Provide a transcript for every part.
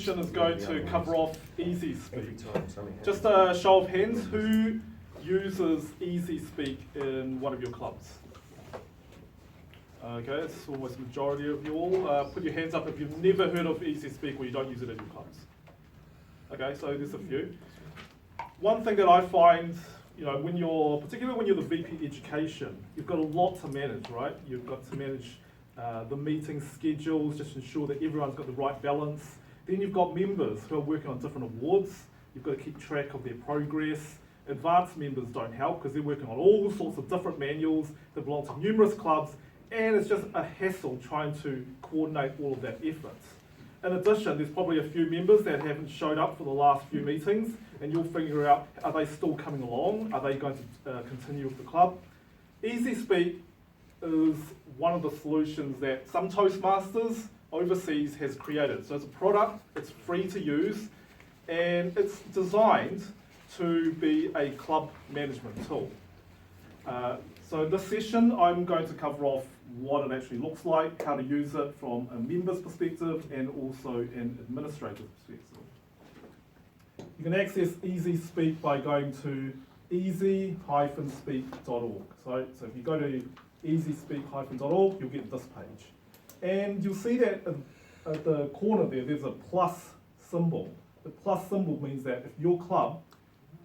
Is going to cover off Easy Speak. Just a show of hands, who uses Easy Speak in one of your clubs? Okay, it's almost the majority of you all. Put your hands up if you've never heard of Easy Speak or you don't use it in your clubs. Okay, so there's a few. One thing that I find, particularly when you're the VP Education, you've got a lot to manage, right? You've got to manage the meeting schedules, just ensure that everyone's got the right balance. Then you've got members who are working on different awards. You've got to keep track of their progress. Advanced members don't help because they're working on all sorts of different manuals that belong to numerous clubs, and it's just a hassle trying to coordinate all of that effort. In addition, there's probably a few members that haven't showed up for the last few meetings, and you'll figure out, are they still coming along? Are they going to continue with the club? Easy Speak is one of the solutions that some Toastmasters overseas has created. So it's a product, it's free to use, and it's designed to be a club management tool. So in this session, I'm going to cover off what it actually looks like, how to use it from a member's perspective and also an administrator's perspective. You can access Easy Speak by going to easy-speak.org. So if you go to easyspeak-org, you'll get this page. And you'll see that at the corner there's a plus symbol. The plus symbol means that if your club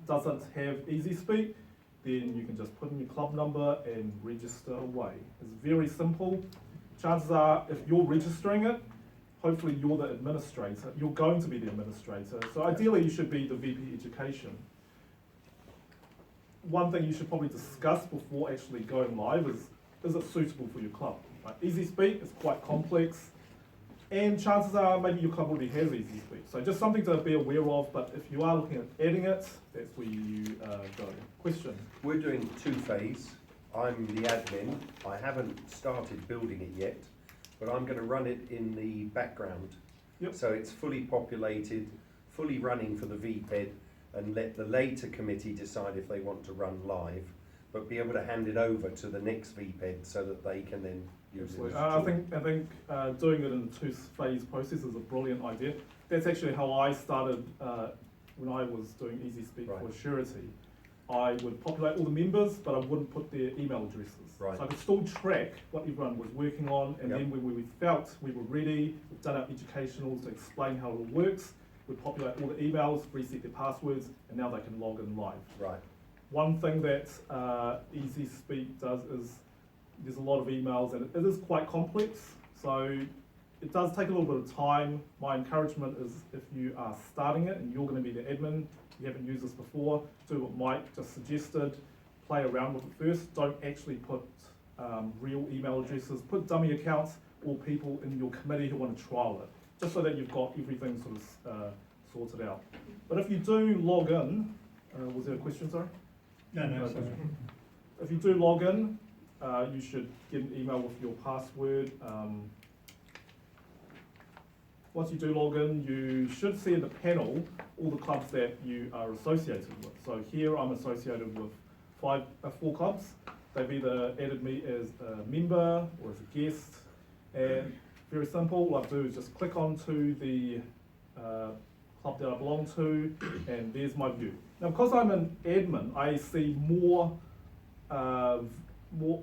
doesn't have Easy Speak, then you can just put in your club number and register away. It's very simple. Chances are, if you're registering it, hopefully you're the administrator. You're going to be the administrator. So ideally, you should be the VP Education. One thing you should probably discuss before actually going live is it suitable for your club? Right? Easy Speak is quite complex, and chances are maybe your club already has Easy Speak. So just something to be aware of, but if you are looking at adding it, that's where you go. Question? We're doing two-phase. I'm the admin. I haven't started building it yet, but I'm going to run it in the background. Yep. So it's fully populated, fully running for the VPED, and let the later committee decide if they want to run live, but be able to hand it over to the next VPED so that they can then use it. I think doing it in a two-phase process is a brilliant idea. That's actually how I started when I was doing Easy Speak for surety. I would populate all the members, but I wouldn't put their email addresses. Right. So I could still track what everyone was working on, and then when we felt we were ready, we've done our educationals to explain how it all works, we'd populate all the emails, reset their passwords, and now they can log in live. Right. One thing that Easy Speak does is there's a lot of emails, and it is quite complex, so it does take a little bit of time. My encouragement is, if you are starting it and you're going to be the admin, you haven't used this before, do what Mike just suggested, play around with it first. Don't actually put real email addresses, put dummy accounts or people in your committee who want to trial it, just so that you've got everything sort of sorted out. But if you do log in, was there a question, sorry? No. If you do log in, you should get an email with your password. Once you do log in, you should see in the panel all the clubs that you are associated with. So here I'm associated with 4 clubs. They've either added me as a member or as a guest. And very simple, all I do is just click onto the club that I belong to, and there's my view. Now, because I'm an admin, I see more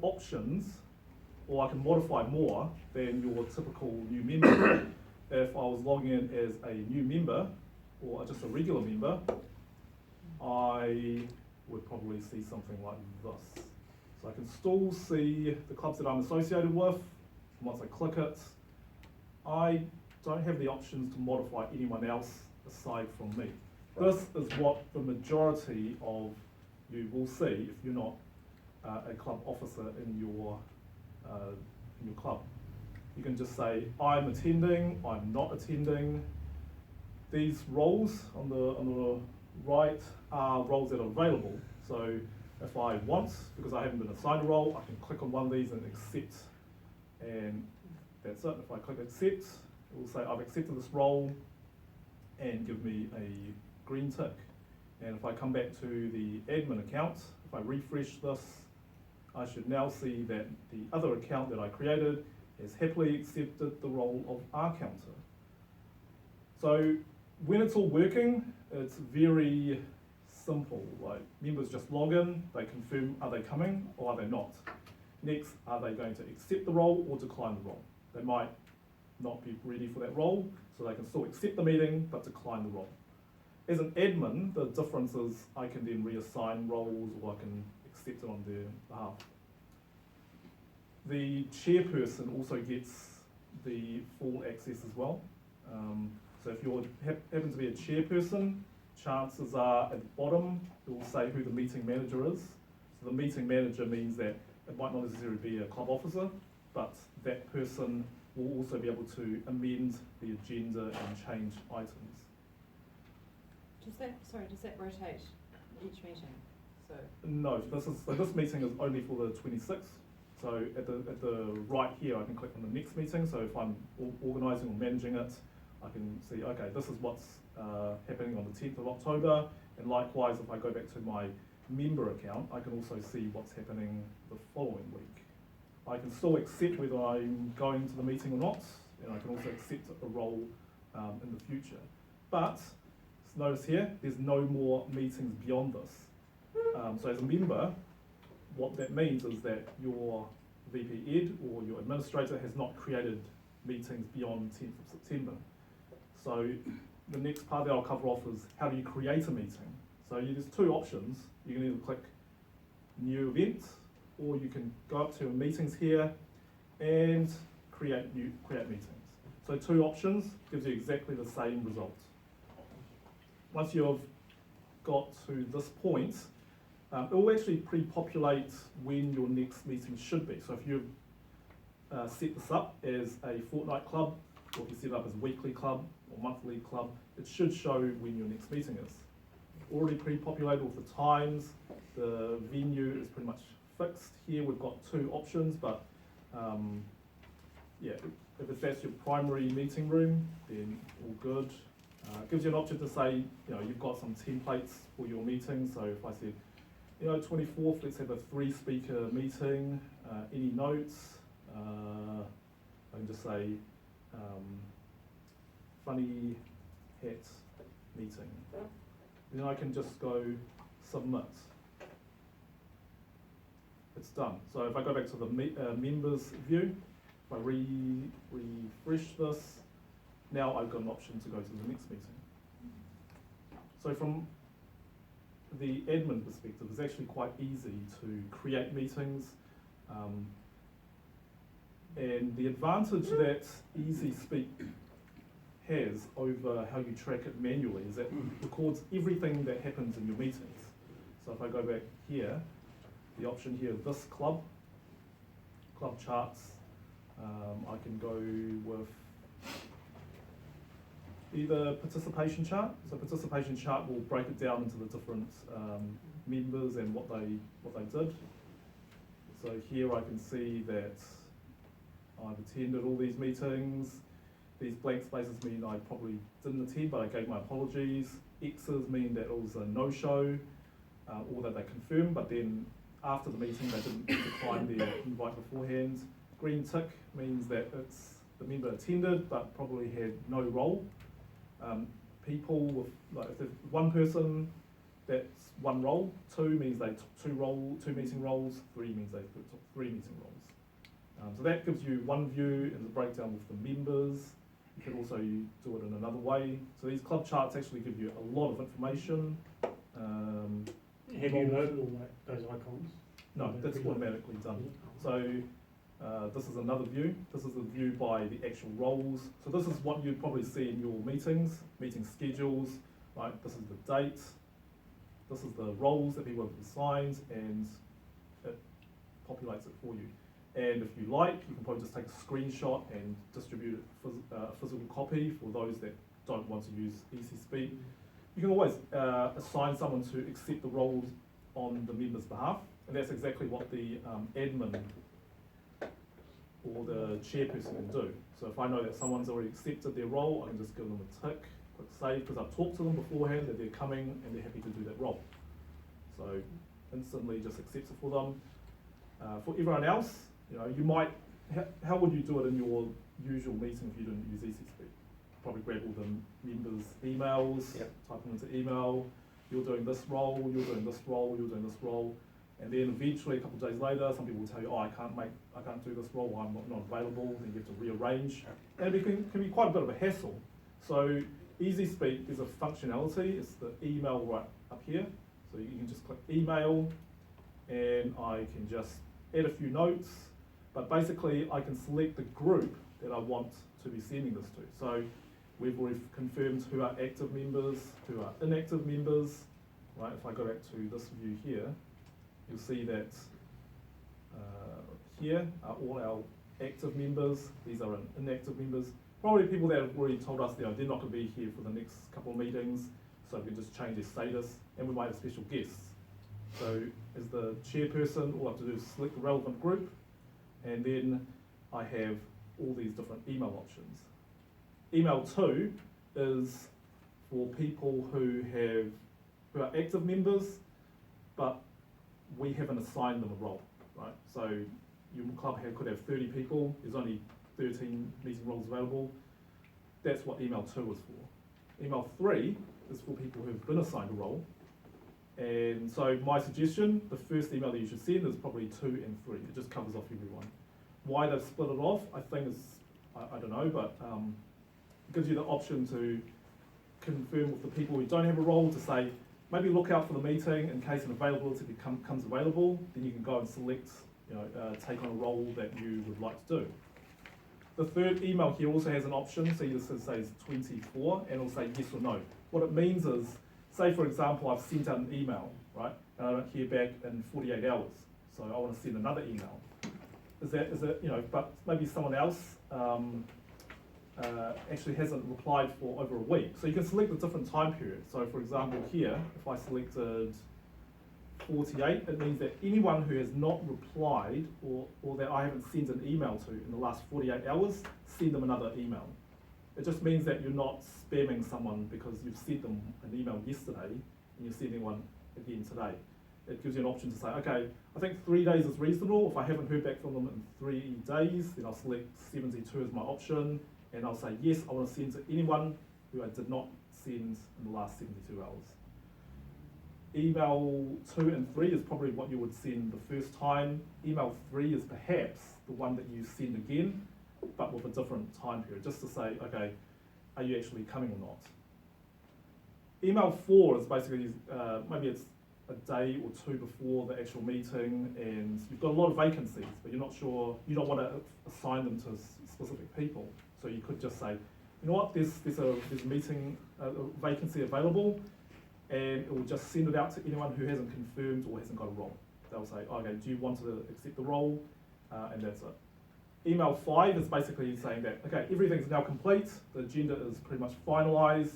options, or I can modify more than your typical new member. If I was logging in as a new member, or just a regular member, I would probably see something like this. So I can still see the clubs that I'm associated with. Once I click it, I don't have the options to modify anyone else aside from me. This is what the majority of you will see if you're not a club officer in your club. You can just say, I'm attending, I'm not attending. These roles on the right are roles that are available. So if I want, because I haven't been assigned a role, I can click on one of these and accept. And that's it. If I click accept, it will say I've accepted this role and give me a green tick. And if I come back to the admin account, if I refresh this, I should now see that the other account that I created has happily accepted the role of R counter. So when it's all working, it's very simple. Like members just log in, they confirm are they coming or are they not. Next, are they going to accept the role or decline the role? They might not be ready for that role, so they can still accept the meeting but decline the role. As an admin, the difference is I can then reassign roles or I can accept it on their behalf. The chairperson also gets the full access as well. So if you happen to be a chairperson, chances are at the bottom it will say who the meeting manager is. So the meeting manager means that it might not necessarily be a club officer, but that person will also be able to amend the agenda and change items. Does that rotate each meeting? So No, this meeting is only for the 26th. So at the right here, I can click on the next meeting. So if I'm organising or managing it, I can see, okay, this is what's happening on the 10th of October. And likewise, if I go back to my member account, I can also see what's happening the following week. I can still accept whether I'm going to the meeting or not, and I can also accept a role in the future. But notice here, there's no more meetings beyond this. So as a member, what that means is that your VP Ed or your administrator has not created meetings beyond 10th of September. So the next part that I'll cover off is how do you create a meeting. So there's two options. You can either click New Event, or you can go up to Meetings here and create meetings. So two options gives you exactly the same result. Once you've got to this point, it will actually pre-populate when your next meeting should be. So if you set this up as a fortnight club, or if you set it up as a weekly club or monthly club, it should show when your next meeting is. Already pre-populated with the times, the venue is pretty much fixed. Here we've got two options, but yeah, if that's your primary meeting room, then all good. It gives you an option to say, you've got some templates for your meeting. So if I said, 24th, let's have a 3-speaker meeting. Any notes? I can just say, funny hat meeting. Then I can just go submit. It's done. So if I go back to the members view, if I refresh this, now I've got an option to go to the next meeting. So from the admin perspective, it's actually quite easy to create meetings. And the advantage that Easy Speak has over how you track it manually is that it records everything that happens in your meetings. So if I go back here, the option here, this club charts, I can go with either participation chart. So participation chart will break it down into the different members and what they did. So here I can see that I've attended all these meetings. These blank spaces mean I probably didn't attend, but I gave my apologies. X's mean that it was a no-show, or that they confirmed, but then after the meeting they didn't decline their invite beforehand. Green tick means that the member attended, but probably had no role. People with, if there's one person, that's one role. 2 means they took 2 meeting roles. 3 means they took 3 meeting roles. So that gives you one view and the breakdown with the members. You can also do it in another way. So these club charts actually give you a lot of information. Have you loaded all those icons? No, that's automatically done. So this is another view. This is a view by the actual roles. So this is what you'd probably see in your meetings, meeting schedules, right? This is the date. This is the roles that people have assigned, and it populates it for you. And if you like, you can probably just take a screenshot and distribute a physical copy for those that don't want to use Easy Speak. You can always assign someone to accept the roles on the member's behalf, and that's exactly what the admin or the chairperson can do. So if I know that someone's already accepted their role, I can just give them a tick, click save, because I've talked to them beforehand that they're coming and they're happy to do that role. So instantly just accepts it for them. For everyone else, you might, how would you do it in your usual meeting if you didn't use Easy Speak? probably grab all the members' emails, Yep. type them into email, you're doing this role, you're doing this role, you're doing this role, and then eventually, a couple of days later, some people will tell you, oh, I can't do this role, I'm not available, then you have to rearrange, and it can be quite a bit of a hassle. So Easy Speak is a functionality, it's the email right up here, so you can just click email, and I can just add a few notes, but basically I can select the group that I want to be sending this to. So we've confirmed who are active members, who are inactive members, right? If I go back to this view here, you'll see that here are all our active members, these are inactive members. Probably people that have already told us they're not going to be here for the next couple of meetings, so we can just change their status, and we might have special guests. So as the chairperson, all I have to do is select the relevant group, and then I have all these different email options. Email 2 is for people who are active members, but we haven't assigned them a role, right? So your club could have 30 people, there's only 13 meeting roles available. That's what email 2 is for. Email 3 is for people who've been assigned a role. And so my suggestion, the first email that you should send is probably 2 and 3. It just covers off everyone. Why they've split it off, I think is, I don't know, but it gives you the option to confirm with the people who don't have a role to say, maybe look out for the meeting in case an availability becomes available, then you can go and select, take on a role that you would like to do. The third email here also has an option, so you just says 24, and it'll say yes or no. What it means is, say for example, I've sent out an email, right, and I don't hear back in 48 hours, so I want to send another email. Is it, but maybe someone else actually hasn't replied for over a week. So you can select a different time period. So for example here, if I selected 48, it means that anyone who has not replied or that I haven't sent an email to in the last 48 hours, send them another email. It just means that you're not spamming someone because you've sent them an email yesterday and you're sending one again today. It gives you an option to say, okay, I think 3 days is reasonable. If I haven't heard back from them in 3 days, then I'll select 72 as my option, and I'll say, yes, I want to send to anyone who I did not send in the last 72 hours. Email 2 and 3 is probably what you would send the first time. Email 3 is perhaps the one that you send again, but with a different time period, just to say, okay, are you actually coming or not? Email 4 is basically, maybe it's a day or 2 before the actual meeting, and you've got a lot of vacancies, but you're not sure, you don't want to assign them to specific people. So you could just say, you know what, there's a meeting, a vacancy available, and it will just send it out to anyone who hasn't confirmed or hasn't got a role. They'll say, okay, do you want to accept the role? And that's it. Email 5 is basically saying that, okay, everything's now complete, the agenda is pretty much finalised.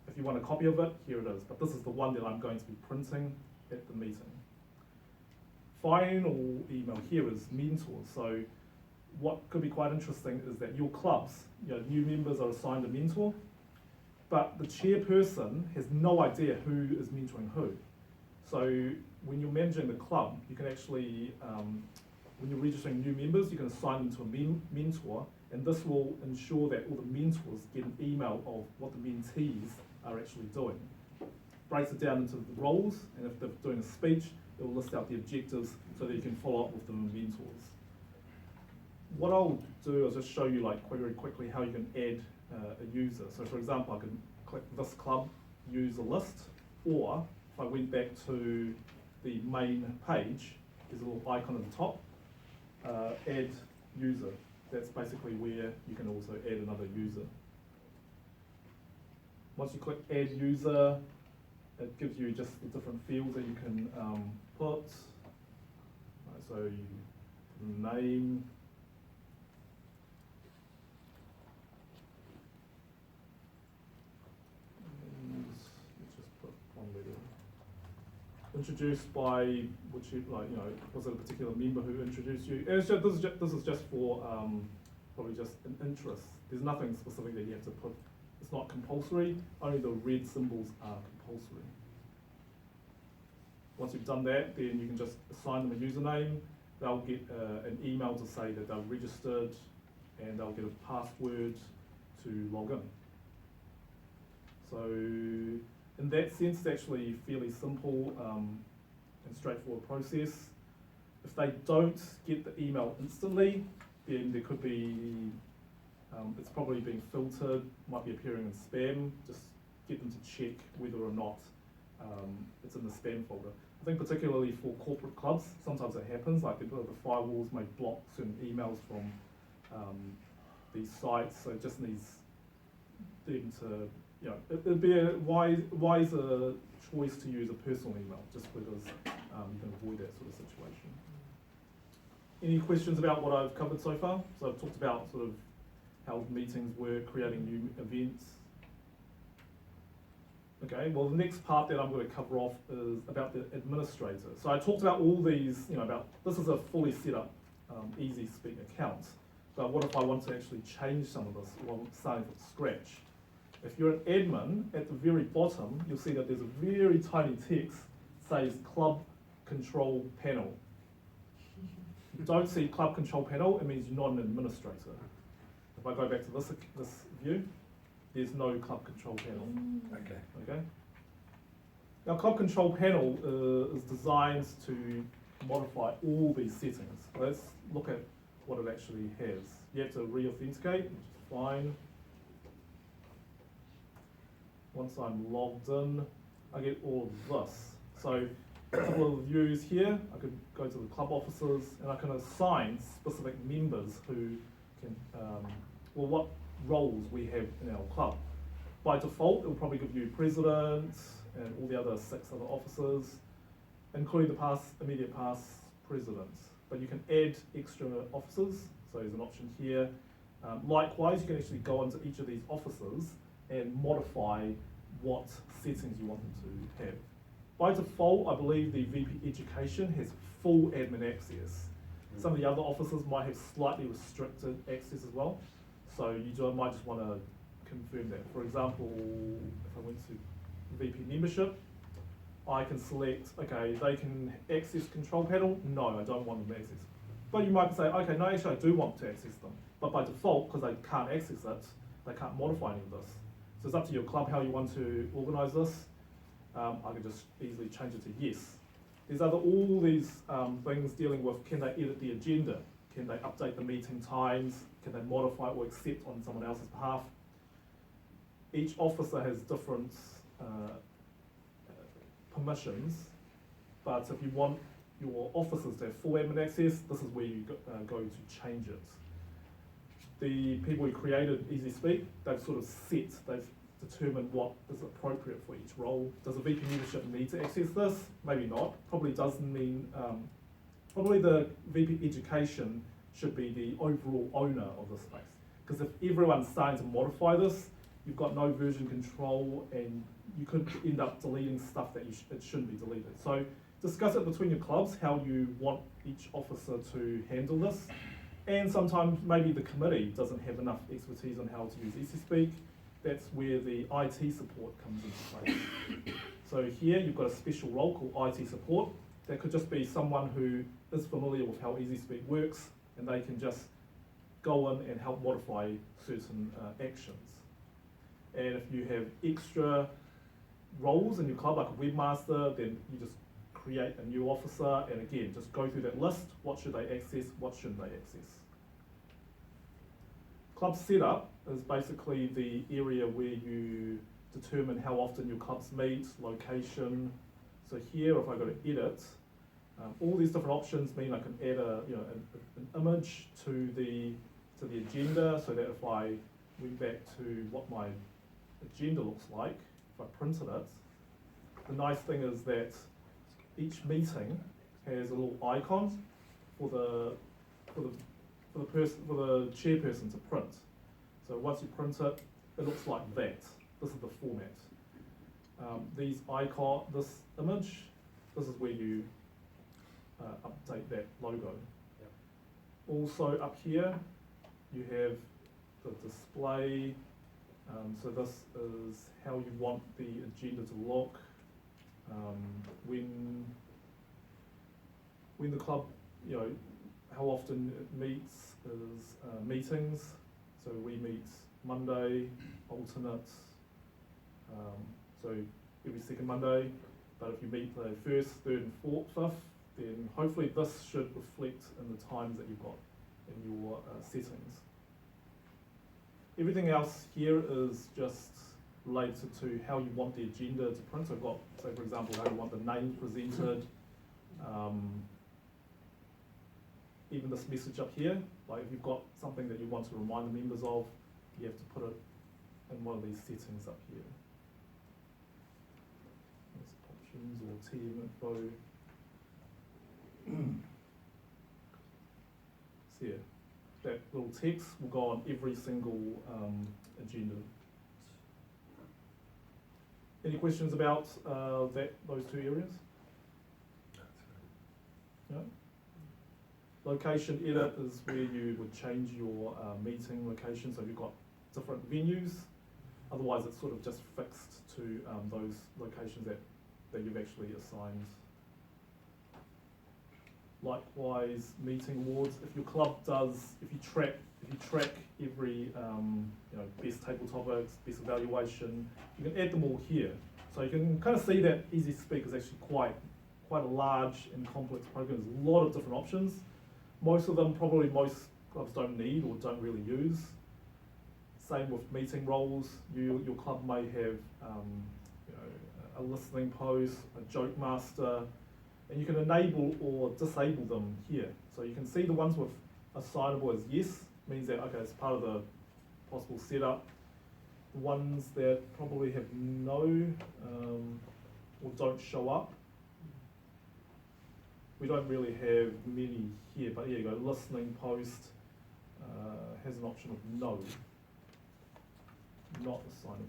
If you want a copy of it, here it is. But this is the one that I'm going to be printing at the meeting. Final email here is mentors. So what could be quite interesting is that your clubs, new members are assigned a mentor, but the chairperson has no idea who is mentoring who. So when you're managing the club, you can actually, when you're registering new members, you can assign them to a mentor, and this will ensure that all the mentors get an email of what the mentees are actually doing. Breaks it down into the roles, and if they're doing a speech, it will list out the objectives so that you can follow up with the mentors. What I'll do is just show you very quickly how you can add a user. So for example, I can click this club user list, or if I went back to the main page, there's a little icon at the top, add user. That's basically where you can also add another user. Once you click add user, it gives you just the different fields that you can put. So you put a name, and let's just put one letter. Introduced by which was it a particular member who introduced you? And this is just for probably just an interest. There's nothing specific that you have to put. It's not compulsory, only the red symbols are compulsory. Once you've done that, then you can just assign them a username. They'll get an email to say that they're registered, and they'll get a password to log in. So in that sense, it's actually fairly simple and straightforward process. If they don't get the email instantly, then there could be, it's probably being filtered, might be appearing in spam. Just get them to check whether or not it's in the spam folder. I think particularly for corporate clubs, sometimes it happens, like the firewalls may block certain emails from these sites, so it just needs them to, you know, it'd be a wiser choice to use a personal email, just because you can avoid that sort of situation. Any questions about what I've covered so far? So I've talked about sort of how meetings work, creating new events. Okay, well the next part that I'm going to cover off is about the administrator. So I talked about all these, you know, about this is a fully set up Easy Speak account. But what if I want to actually change some of this, or I'm starting from scratch? If you're an admin, at the very bottom, you'll see that there's a very tiny text says Club Control Panel. If you don't see Club Control Panel, it means you're not an administrator. If I go back to this view, there's no Club Control Panel. Okay. Now, Club Control Panel is designed to modify all these settings. Let's look at what it actually has. You have to re-authenticate, which is fine. Once I'm logged in, I get all of this. So a couple of views here, I could go to the club officers and I can assign specific members who can, well, what roles we have in our club. By default, it will probably give you president and all the other 6 other officers, including the immediate past presidents. But you can add extra officers, so there's an option here. Likewise, you can actually go into each of these officers and modify what settings you want them to have. By default, I believe the VP Education has full admin access. Some of the other officers might have slightly restricted access as well, so you might just want to confirm that. For example, if I went to VP Membership, I can select, okay, they can access Control Panel. No, I don't want them to access. But you might say, okay, no, actually I do want to access them. But by default, because they can't access it, they can't modify any of this. So it's up to your club how you want to organise this. I can just easily change it to yes. There's all these things dealing with, can they edit the agenda? Can they update the meeting times? Can they modify or accept on someone else's behalf? Each officer has different permissions, but if you want your officers to have full admin access, this is where you go to change it. The people who created Easy Speak, they've sort of they've determined what is appropriate for each role. Does a VP membership need to access this? Maybe not. Probably doesn't mean, probably the VP Education should be the overall owner of the space. Because if everyone's starting to modify this, you've got no version control and you could end up deleting stuff that it shouldn't be deleted. So discuss it between your clubs, how you want each officer to handle this. And sometimes maybe the committee doesn't have enough expertise on how to use Easy Speak. That's where the IT support comes into play. So here you've got a special role called IT support. That could just be someone who is familiar with how Easy Speak works, and they can just go in and help modify certain actions. And if you have extra roles in your club, like a webmaster, then you just create a new officer, and again, just go through that list. What should they access? What shouldn't they access? Club setup is basically the area where you determine how often your clubs meet, location. So here, if I go to edit, all these different options mean I can add an image to the agenda, so that if I went back to what my agenda looks like, if I printed it, the nice thing is that each meeting has a little icon for the chairperson to print. So once you print it, it looks like that. This is the format. This image, this is where you update that logo. Yep. Also up here, you have the display. So this is how you want the agenda to look. When the club, how often it meets is meetings. So we meet Monday, alternate, so every second Monday. But if you meet the first, third and fifth, then hopefully this should reflect in the times that you've got in your settings. Everything else here is just related to how you want the agenda to print. So I've got, say for example, how you want the name presented. Even this message up here, like if you've got something that you want to remind the members of, you have to put it in one of these settings up here. There's options or TM info. So yeah, that little text will go on every single agenda. Any questions about those two areas? No? Location edit is where you would change your meeting location, so you've got different venues. Otherwise, it's sort of just fixed to those locations that you've actually assigned. Likewise, meeting awards. If your club does, if you track every best table topics, best evaluation, you can add them all here. So you can kind of see that Easy Speak is actually quite a large and complex program. There's a lot of different options. Most of them probably most clubs don't need or don't really use. Same with meeting roles. Your club may have a listening post, a joke master, and you can enable or disable them here. So you can see the ones with assignable as yes, means that okay, it's part of the possible setup. The ones that probably have no or don't show up, we don't really have many here, but here you go, listening post has an option of no, not assignable.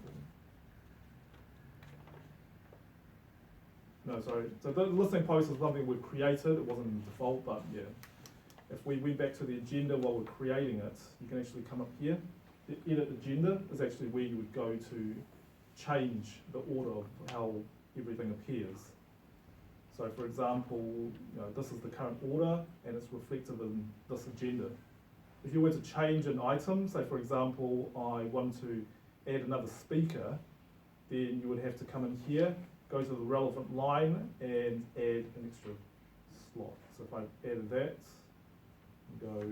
No, sorry, so the listening post is something we've created, it wasn't in default, but yeah. If we went back to the agenda while we're creating it, you can actually come up here. The edit agenda is actually where you would go to change the order of how everything appears. So for example, this is the current order and it's reflected in this agenda. If you were to change an item, say for example, I want to add another speaker, then you would have to come in here, go to the relevant line and add an extra slot. So if I added that, go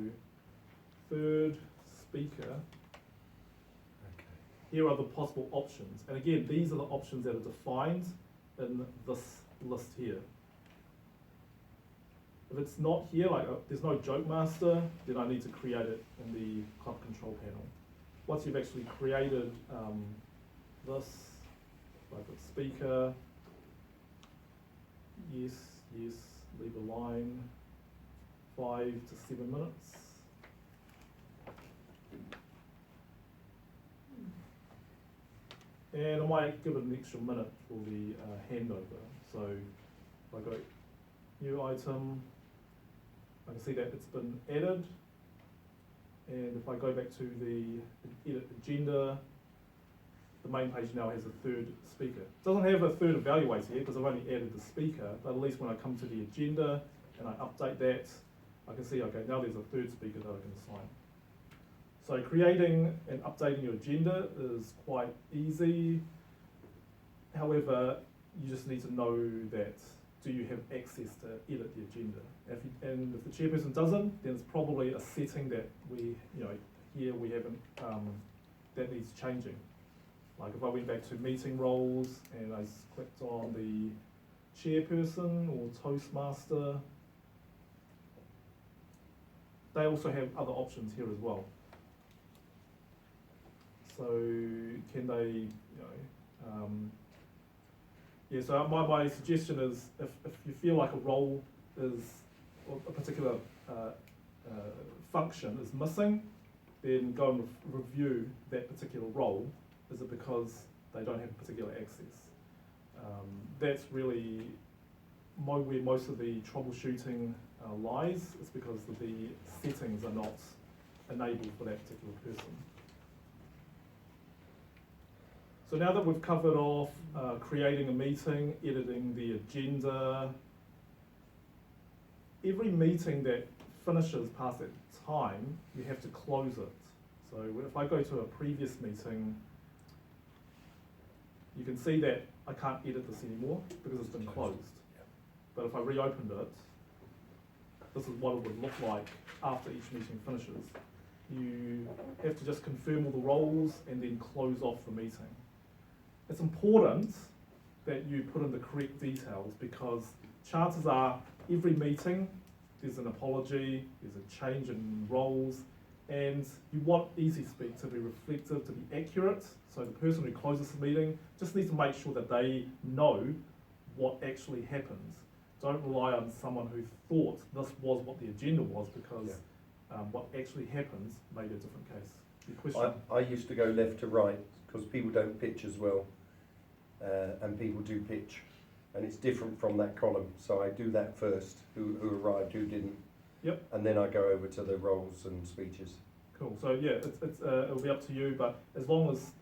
third speaker, Okay. here are the possible options. And again, these are the options that are defined in this list here. If it's not here, like there's no joke master, then I need to create it in the club control panel. Once you've actually created this, like a speaker, yes, yes, leave a line, 5 to 7 minutes. And I might give it an extra minute for the handover. So if I go new item, I can see that it's been added. And if I go back to the edit agenda, the main page now has a third speaker. It doesn't have a third evaluator here because I've only added the speaker, but at least when I come to the agenda and I update that, I can see, okay, now there's a third speaker that I can assign. So creating and updating your agenda is quite easy. However, you just need to know that, do you have access to edit the agenda? And if the chairperson doesn't, then it's probably a setting that we, here we haven't, that needs changing. Like if I went back to meeting roles and I clicked on the chairperson or Toastmaster, they also have other options here as well. So can they, yeah, so my suggestion is if you feel like a role is, or a particular function is missing, then go and review that particular role. Is it because they don't have particular access? That's really where most of the troubleshooting lies. It's because the settings are not enabled for that particular person. So now that we've covered off creating a meeting, editing the agenda, every meeting that finishes past that time, you have to close it. So if I go to a previous meeting, you can see that I can't edit this anymore because it's been closed. But if I reopened it, this is what it would look like after each meeting finishes. You have to just confirm all the roles and then close off the meeting. It's important that you put in the correct details because chances are every meeting there's an apology, there's a change in roles, and you want Easy Speak to be reflective, to be accurate. So the person who closes the meeting just needs to make sure that they know what actually happens. Don't rely on someone who thought this was what the agenda was because what actually happens may be a different case. Your question? I used to go left to right because people don't pitch as well, and people do pitch, and it's different from that column. So I do that first, who arrived, who didn't. Yep. And then I go over to the roles and speeches. Cool. So yeah, it'll be up to you, but as long as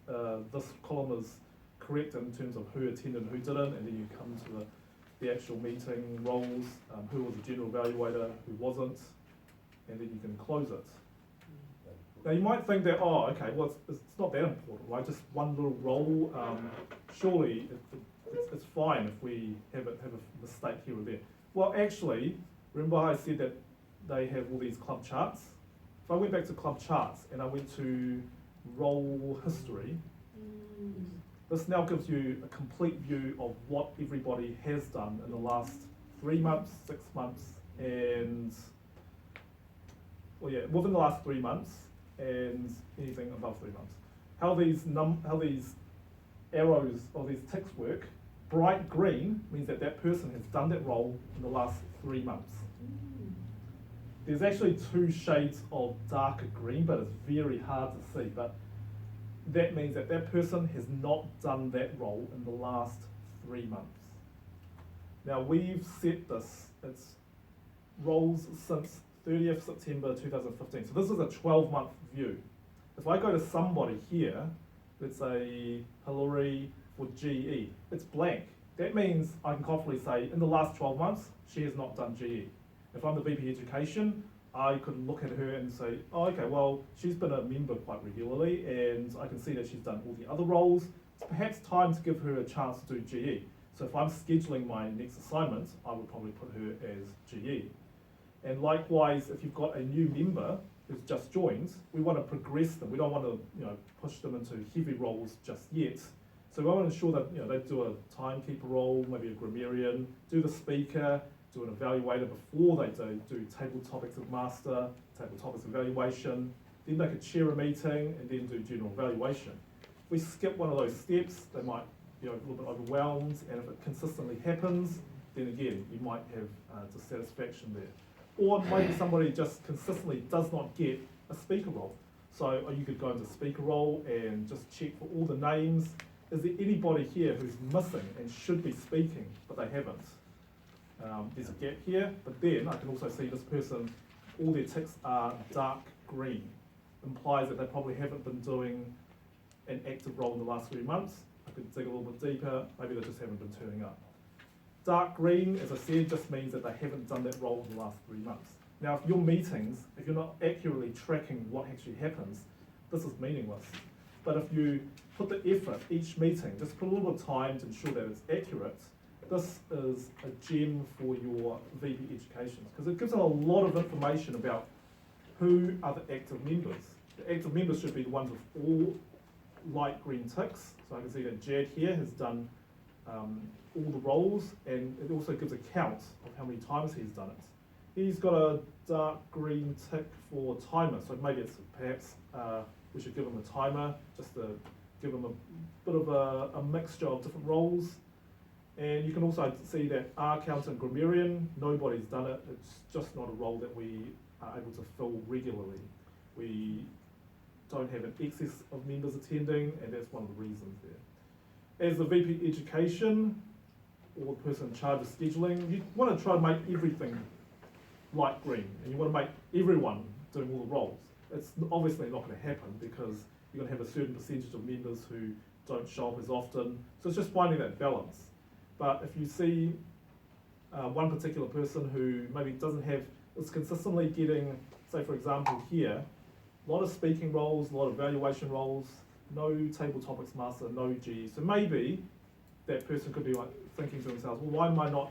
this column is correct in terms of who attended and who didn't, and then you come to the actual meeting roles, who was the general evaluator, who wasn't, and then you can close it. Now you might think that, oh, okay, well it's not that important, right? Just one little role. Surely it's fine if we have a mistake here or there. Well, actually, remember I said that they have all these club charts. If I went back to club charts and I went to role history, this now gives you a complete view of what everybody has done in the last 3 months, 6 months, and within the last 3 months and anything above 3 months. How these arrows or these ticks work. Bright green means that that person has done that role in the last 3 months. There's actually 2 shades of darker green, but it's very hard to see. But that means that that person has not done that role in the last 3 months. Now we've set this, it's roles since 30th September 2015. So this is a 12-month view. If I go to somebody here, let's say Hilary for GE, it's blank. That means I can confidently say in the last 12 months, she has not done GE. If I'm the VP Education, I could look at her and say, oh, okay, well, she's been a member quite regularly and I can see that she's done all the other roles. It's perhaps time to give her a chance to do GE. So if I'm scheduling my next assignment, I would probably put her as GE. And likewise, if you've got a new member who's just joined, we want to progress them. We don't want to, push them into heavy roles just yet. So we want to ensure that, they do a timekeeper role, maybe a grammarian, do the speaker, do an evaluator before they do table topics of master, table topics evaluation. Then they could chair a meeting and then do general evaluation. If we skip one of those steps, they might be a little bit overwhelmed, and if it consistently happens, then again, you might have dissatisfaction there. Or maybe somebody just consistently does not get a speaker role. So you could go into speaker role and just check for all the names. Is there anybody here who's missing and should be speaking, but they haven't? There's a gap here, but then I can also see this person, all their ticks are dark green. Implies that they probably haven't been doing an active role in the last 3 months. I could dig a little bit deeper, maybe they just haven't been turning up. Dark green, as I said, just means that they haven't done that role in the last 3 months. Now, if your meetings, if you're not accurately tracking what actually happens, this is meaningless. But if you put the effort each meeting, just put a little bit of time to ensure that it's accurate, this is a gem for your VP Education, because it gives them a lot of information about who are the active members. The active members should be the ones with all light green ticks. So I can see that Jad here has done all the roles, and it also gives a count of how many times he's done it. He's got a dark green tick for timer, so maybe it's perhaps we should give him a timer, just to give him a bit of a mixture of different roles. And you can also see that accountant, grammarian, nobody's done it. It's just not a role that we are able to fill regularly. We don't have an excess of members attending, and that's one of the reasons there. As the VP Education, or the person in charge of scheduling, you want to try to make everything light green, and you want to make everyone doing all the roles. It's obviously not going to happen because you're going to have a certain percentage of members who don't show up as often. So it's just finding that balance. But if you see one particular person who maybe is consistently getting, say for example here, A lot of speaking roles, a lot of evaluation roles, no table topics master, no G. So maybe that person could be like thinking to themselves, well, why am I not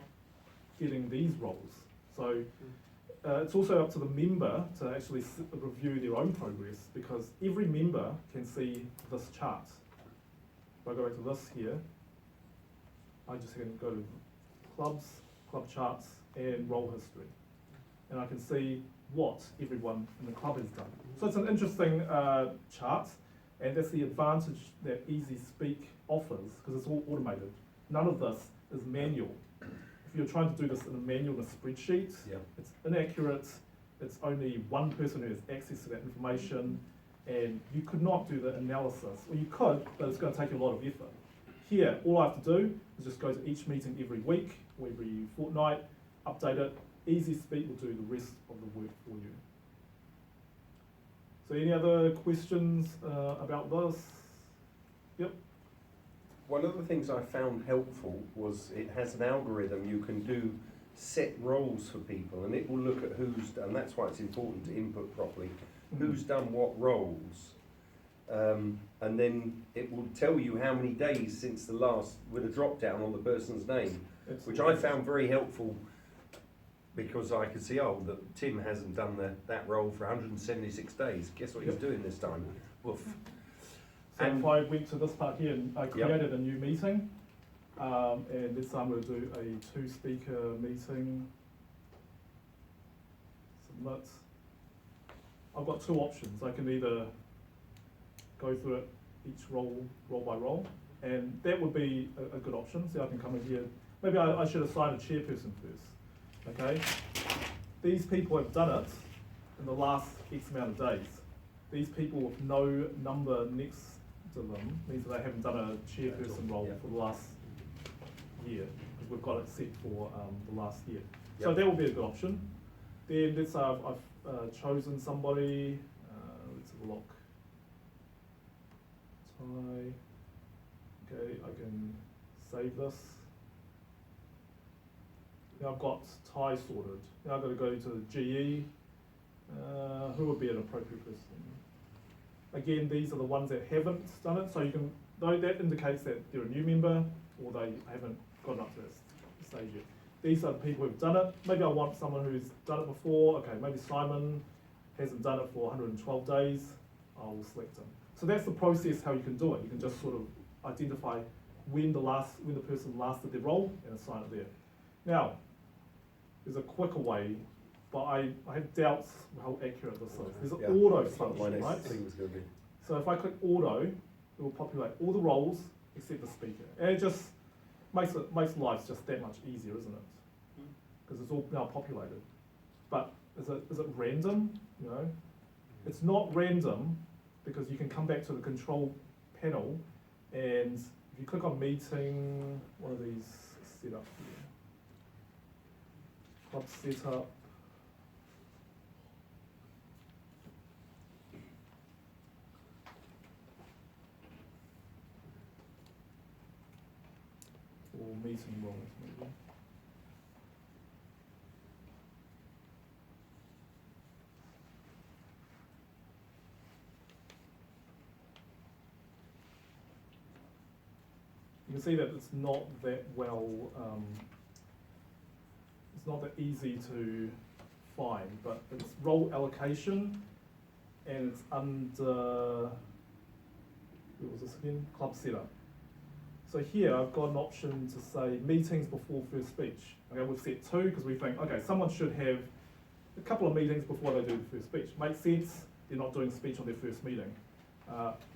getting these roles? So it's also up to the member to actually review their own progress, because every member can see this chart. If I go back to this here, I just can go to clubs, club charts, and role history. And I can see what everyone in the club has done. So it's an interesting chart, and that's the advantage that Easy Speak offers, because it's all automated. None of this is manual. If you're trying to do this in a manual in a spreadsheet, it's inaccurate. It's only one person who has access to that information, and you could not do the analysis. Or you could, but it's going to take you a lot of effort. Here, all I have to do is just go to each meeting every week or every fortnight, update it. Easy Speak will do the rest of the work for you. So any other questions about this? Yep. One of the things I found helpful was it has an algorithm. You can do set roles for people, and it will look at who's done. That's why it's important to input properly. Who's done what roles, and then it will tell you how many days since the last, with a drop down on the person's name, which I found very helpful, because I could see, oh, that Tim hasn't done that role for 176 days. Guess what he's doing this time? Woof. So if I went to this part here and I created a new meeting, and this time we'll do a 2-speaker meeting, submit. I've got two options. I can either go through it each role by role, and that would be a good option. So I can come in here. Maybe I should assign a chairperson first. Okay, these people have done it in the last X amount of days. These people with no number next to them means that they haven't done a chairperson role for the last year, because we've got it set for the last year. So that would be a good option. Then let's say I've chosen somebody. Let's have a look. Okay, I can save this. Now I've got Thai sorted. Now I've got to go to the GE. Who would be an appropriate person? Again, these are the ones that haven't done it, so you can, though that indicates that they're a new member or they haven't gotten up to that stage yet. These are the people who've done it. Maybe I want someone who's done it before. Okay, maybe Simon hasn't done it for 112 days. I'll select him. So that's the process how you can do it. You can just sort of identify when the person last did their role and assign it there. Now, there's a quicker way, but I have doubts how accurate this is. There's an auto function, right? So if I click auto, it will populate all the roles except the speaker. And it just makes life just that much easier, isn't it? Because it's all now populated. But is it random? You know, it's not random, because you can come back to the control panel, and if you click on meeting, one of these set up here. Club setup. Or meeting roles, maybe. You can see that it's not that well, it's not that easy to find, but it's role allocation, and it's under, what was this again? Club setup. So here I've got an option to say meetings before first speech. Okay, we've set 2 because we think, okay, someone should have a couple of meetings before they do the first speech. Makes sense, they're not doing speech on their first meeting.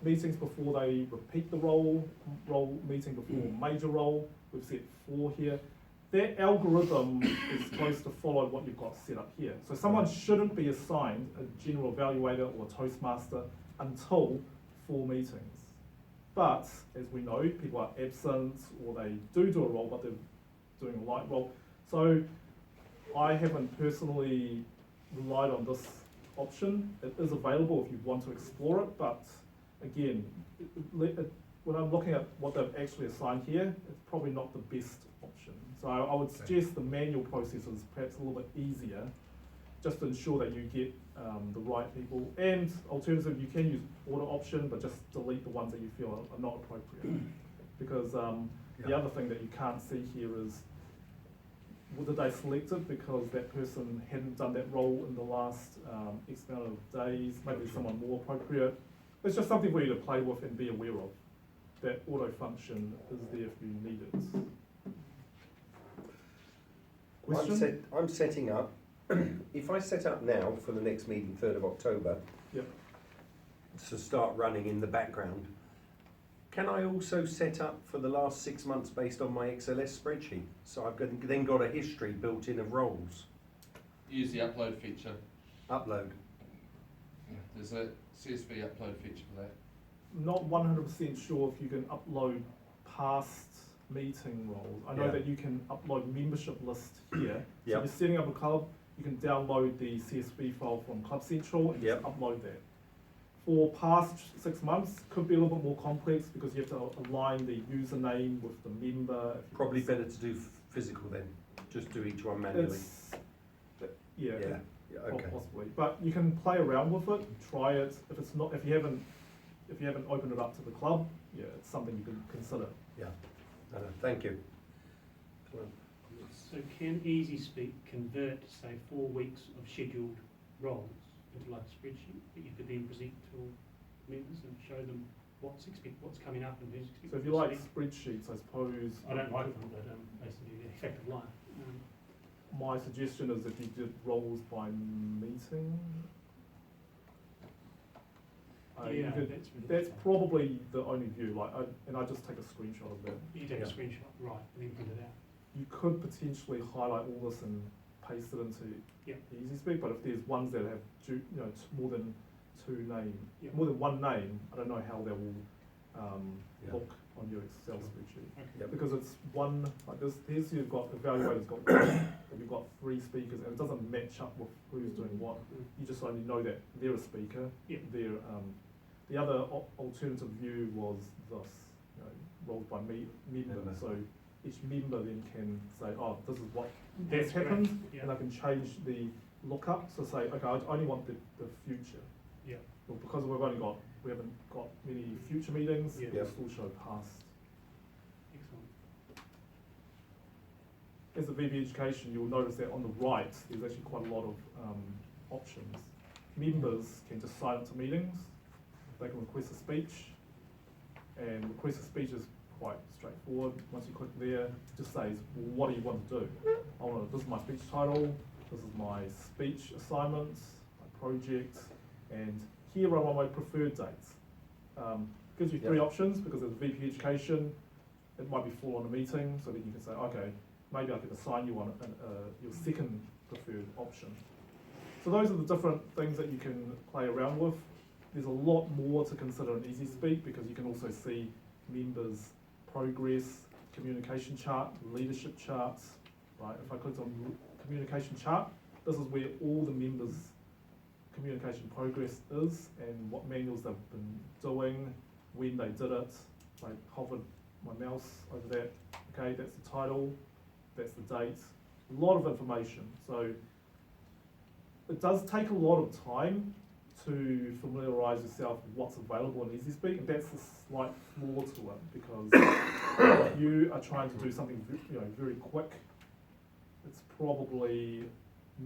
Meetings before they repeat the role meeting before major role, we've set 4 here. That algorithm is supposed to follow what you've got set up here. So someone shouldn't be assigned a general evaluator or a Toastmaster until 4 meetings. But, as we know, people are absent, or they do a role, but they're doing a light role. So I haven't personally relied on this option. It is available if you want to explore it, but again, when I'm looking at what they've actually assigned here, it's probably not the best option. So I would suggest the manual process is perhaps a little bit easier, just to ensure that you get the right people. And alternative, you can use order option, but just delete the ones that you feel are not appropriate. Because the other thing that you can't see here is, whether they selected because that person hadn't done that role in the last X amount of days, maybe there's someone more appropriate. It's just something for you to play with and be aware of. That auto function is there if you need it. Question? I'm setting up, if I set up now for the next meeting, 3rd of October, Yep. to start running in the background, can I also set up for the last 6 months based on my XLS spreadsheet? So I've then got a history built in of roles. Use the upload feature. Upload. Yeah, there's a CSV upload feature for that. Not 100% sure if you can upload past meeting roles. I know Yeah. that you can upload membership list here. So Yep. if you're setting up a club, you can download the CSV file from Club Central and Yep. just upload that. For past 6 months, could be a little bit more complex because you have to align the username with the member. If you Probably want better to do physical then, just do each one manually. It's, yeah, Yeah, okay. possibly. But you can play around with it, try it. If it's not, if you haven't opened it up to the club, yeah, it's something you can consider. Yeah, thank you. So can EasySpeak convert, say, 4 weeks of scheduled roles into like a spreadsheet that you could then present to all members and show them what's coming up and who's expected? So if you to like speak? spreadsheets, I suppose. I don't like them, but basically the fact of life. My suggestion is if you did roles by meeting. You Yeah, could- that's really that's fine. probably the only view. I just take a screenshot of that. You take a Yeah. screenshot, right, and then print it out. You could potentially highlight all this and paste it into Yeah. EasySpeak, but if there's ones that have more than Yeah. more than one name, I don't know how they will Yeah. look on your Excel spreadsheet. Okay. Yep. Because it's one, like this, here's you've got, evaluators got one, but you've got 3 speakers, and it doesn't match up with who's doing what. You just only know that they're a speaker. Yeah. They're, the other alternative view was this, roles by member. Member. So each member then can say, oh, this is what That's has happened, correct, yeah. and I can change the lookup. So say, okay, I only want the future. Yeah. Well, because we haven't got many future meetings, Yeah. we'll still show past. Excellent. As a VB education, you'll notice that on the right, there's actually quite a lot of options. Members can just sign up to meetings. They can request a speech, and request a speech is quite straightforward. Once you click there, it just says, well, what do you want to do? This is my speech title, this is my speech assignment, my project, and here are my preferred dates. Gives you 3 Yep. options because as a VP education, it might be full on a meeting, so then you can say, okay, maybe I could assign you your second preferred option. So those are the different things that you can play around with. There's a lot more to consider in EasySpeak because you can also see members' progress, communication chart, leadership charts, right? If I clicked on communication chart, this is where all the members' communication progress is and what manuals they've been doing, when they did it. I hovered my mouse over that. Okay, that's the title, that's the date. A lot of information. So it does take a lot of time to familiarise yourself with what's available in EasySpeak, and that's a slight flaw to it because if you are trying to do something very quick, it's probably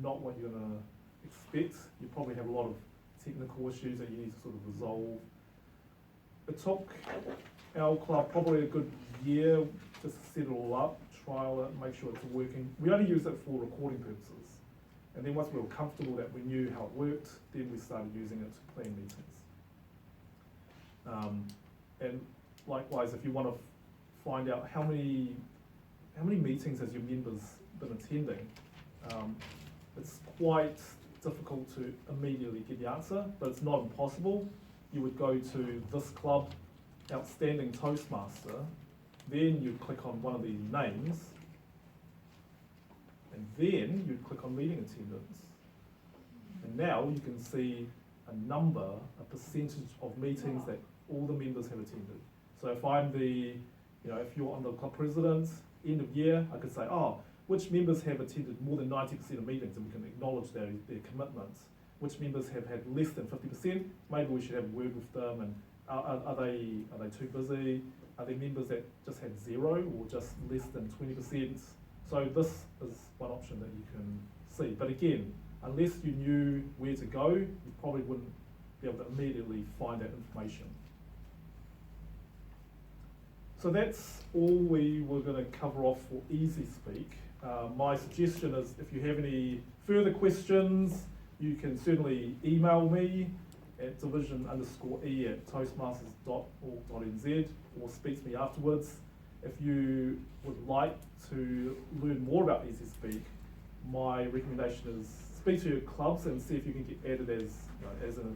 not what you're going to expect. You probably have a lot of technical issues that you need to sort of resolve. It took our club probably a good year just to set it all up, trial it, make sure it's working. We only use it for recording purposes. And then once we were comfortable that we knew how it worked, then we started using it to plan meetings. And likewise, if you want to find out how many meetings has your members been attending, it's quite difficult to immediately get the answer, but it's not impossible. You would go to this club, outstanding Toastmaster, then you'd click on one of the names, and then you'd click on meeting attendance. And now you can see a number, a percentage of meetings that all the members have attended. So if I'm if you're on the club president, end of year, I could say, oh, which members have attended more than 90% of meetings, and we can acknowledge their commitments. Which members have had less than 50%, maybe we should have a word with them, and are they too busy? Are there members that just had 0 or just less than 20%? So this is one option that you can see. But again, unless you knew where to go, you probably wouldn't be able to immediately find that information. So that's all we were going to cover off for Easy Speak. My suggestion is if you have any further questions, you can certainly email me at division_e@toastmasters.org.nz or speak to me afterwards. If you would like to learn more about Easy Speak, my recommendation is speak to your clubs and see if you can get added as an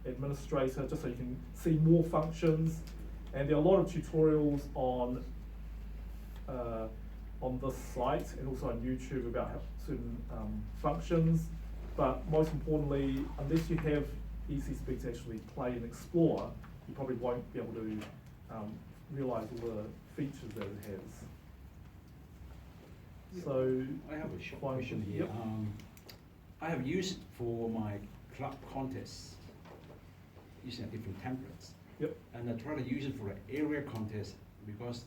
administrator, just so you can see more functions. And there are a lot of tutorials on this site and also on YouTube about how certain functions. But most importantly, unless you have Easy Speak to actually play and explore, you probably won't be able to realise all the features that it has. So I have a short fine. question here. Yep. I have used it for my club contests using different templates. Yep. And I try to use it for the area contest because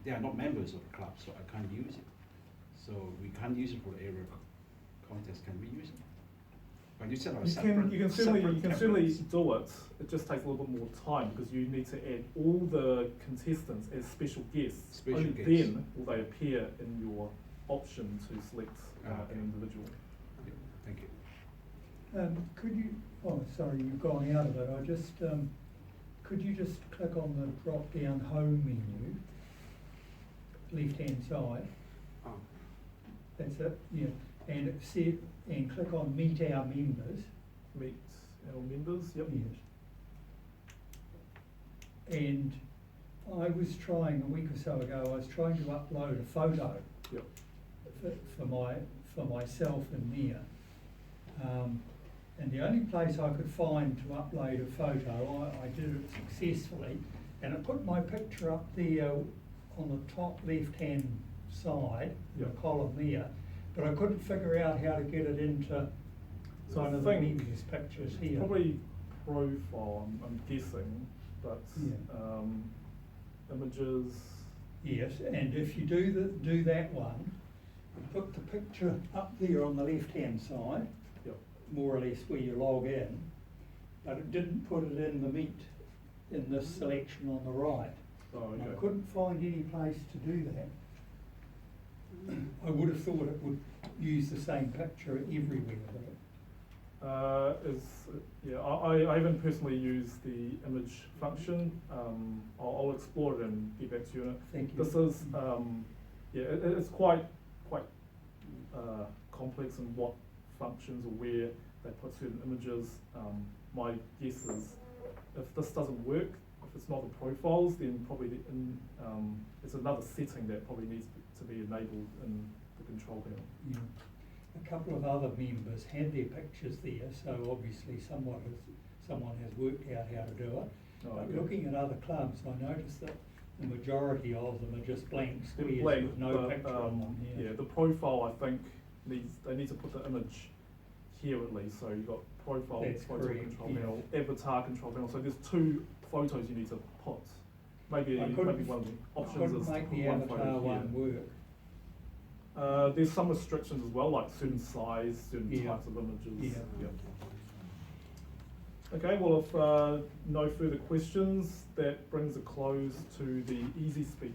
they are not members of the club, so I can't use it. So we can't use it for the area contest. Can we use it? But you said you can certainly do it. It just takes a little bit more time because you need to add all the contestants as special guests. Only then will they appear in your option to select an individual. Yeah, thank you. Could you, oh sorry, you've gone out of it, could you just click on the drop down home menu, left hand side? Oh. That's it, yeah, and click on meet our members. Meet our members, yep. Yes. And I was trying, a week or so ago, I was trying to upload a photo. Yep. For myself in there. And the only place I could find to upload a photo, I did it successfully, and I put my picture up there on the top left-hand side, Yep. the column there, but I couldn't figure out how to get it into So one I of the think members' pictures here. probably profile, I'm guessing, but Yeah. Images. Yes, and if you do that one, you put the picture up there on the left-hand side, Yep. more or less where you log in, but it didn't put it in the meet, in this selection on the right. Oh, And okay. I couldn't find any place to do that. I would have thought it would use the same picture everywhere, but I haven't personally used the image function. I'll explore it and get back to you on it. thank you. This is, it's quite complex in what functions or where they put certain images. My guess is if this doesn't work, if it's not the profiles, then probably it's another setting that probably needs to be enabled in the control panel. Yeah. A couple of other members had their pictures there, so obviously someone has worked out how to do it. Oh, But okay. looking at other clubs, I noticed that the majority of them are just blank They're squares blank, with no but, picture on them. yeah, the profile I think they need to put the image here at least. So you've got profile, That's photo correct, control yeah. panel, avatar control panel. So there's 2 photos you need to put. Maybe I couldn't- one of the I options couldn't is make put the one avatar photo one here. work. There's some restrictions as well, like certain size, certain Yeah. types of images. Yeah. Okay, well if no further questions, that brings a close to the Easy Speak